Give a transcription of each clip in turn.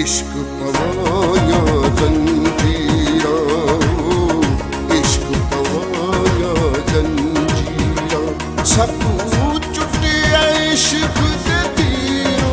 इश्क पवाया जंजीरा, इश्क पवाया जंजीरा, सकू चुटे इश्क दे तीरा।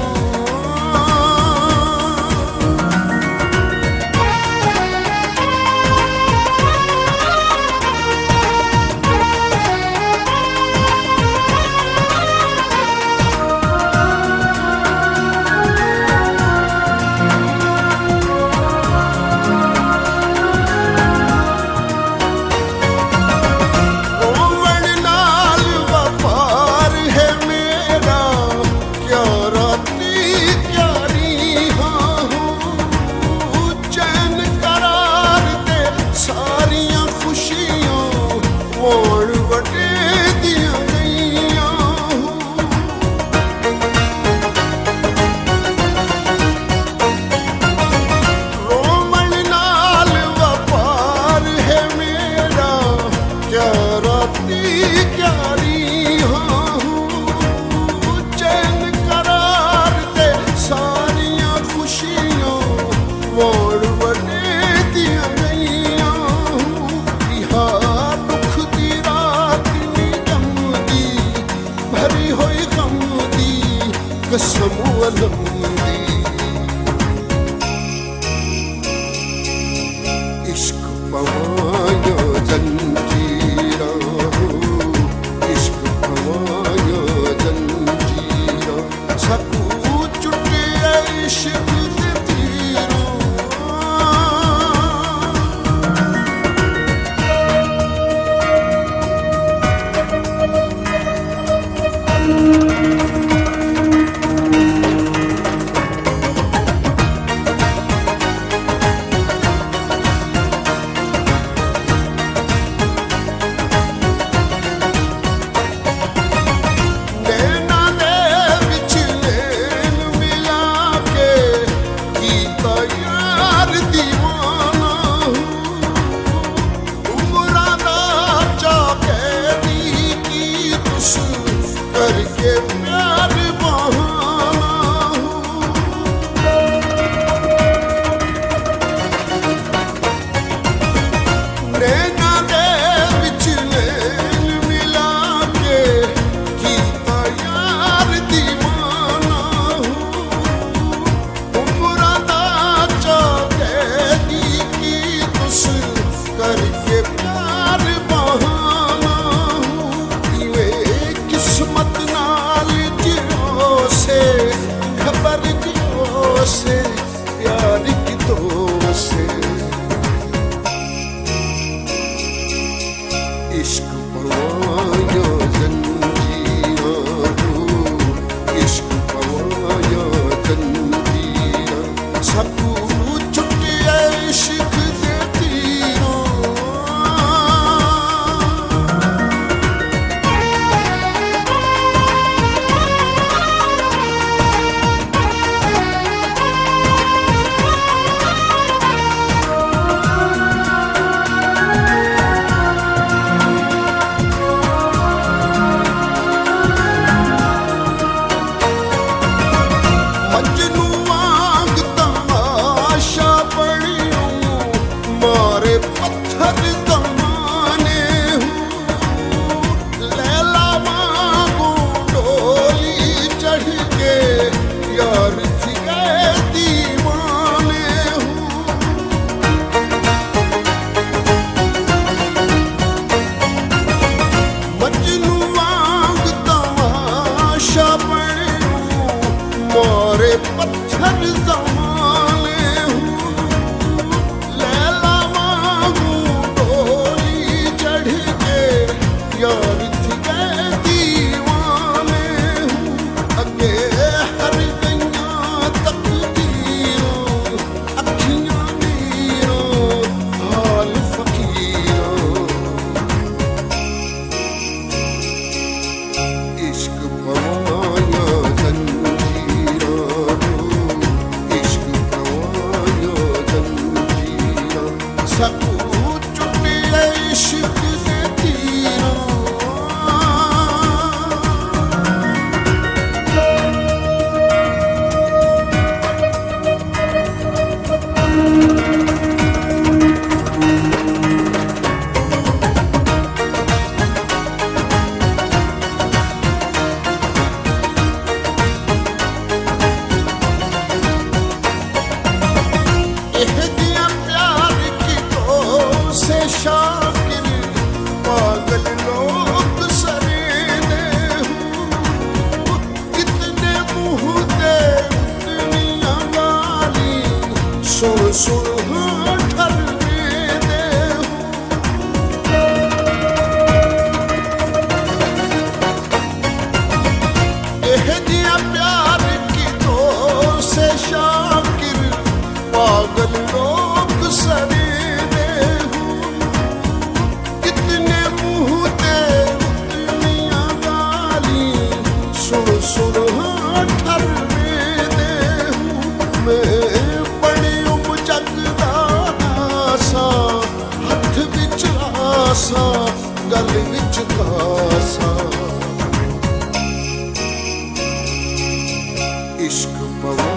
कसम अलम दी इश्क पवाया जंजीरा, इश्क पवाया जंजीरा, सकू चुटे इश्क दे तीरा। करके प्यार बहाना नैना दे विच नैन मिला के कीता यार दीवाना। उमरा दा चा कैदी की तुस करके प्यार बहाना। किस्मत नाल जियो से खबर जियो से प्यार की दो से इश्क पवाया जंजीरा, इश्क पवाया जंजीरा, सकू चुटे इश्क दे तीरा। पत्थर जमाने हूँ लैला मांगू डोली चढ़ के यार थी गए दीवाने हूँ। मजनू मांग तमाशा पड़े हूँ मारे पत्थर जमाने हूँ। यार थी गए दीवाने हूँ अगे हर गईयां तकदीरों अखियां मीरों हाल फकीरों। इश्क पवाया जंजीरा, इश्क सुन ठरने दे एह जिया प्यार की तो से शाकिर पागल लोग सड़े दे कितने मुंह ते दुनिया गाली सुन सुन ठरने दे मैं बड़ी उपजगदा सा हथ विच आसा गल विच कासा इश्क पवा